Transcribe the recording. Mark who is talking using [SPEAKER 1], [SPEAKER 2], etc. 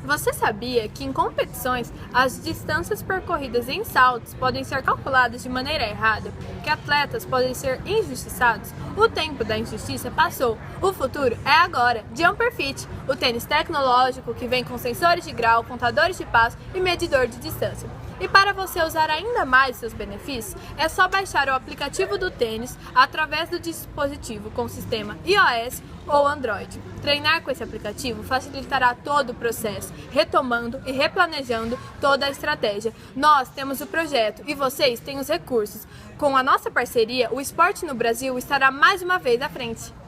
[SPEAKER 1] Você sabia que em competições as distâncias percorridas em saltos podem ser calculadas de maneira errada? Que atletas podem ser injustiçados? O tempo da injustiça passou, o futuro é agora. Jumper Fit, o tênis tecnológico que vem com sensores de grau, contadores de passo e medidor de distância. E para você usar ainda mais seus benefícios, é só baixar o aplicativo do tênis através do dispositivo com sistema iOS ou Android. Treinar com esse aplicativo facilitará todo o processo, retomando e replanejando toda a estratégia. Nós temos o projeto e vocês têm os recursos. Com a nossa parceria, o esporte no Brasil estará mais uma vez à frente.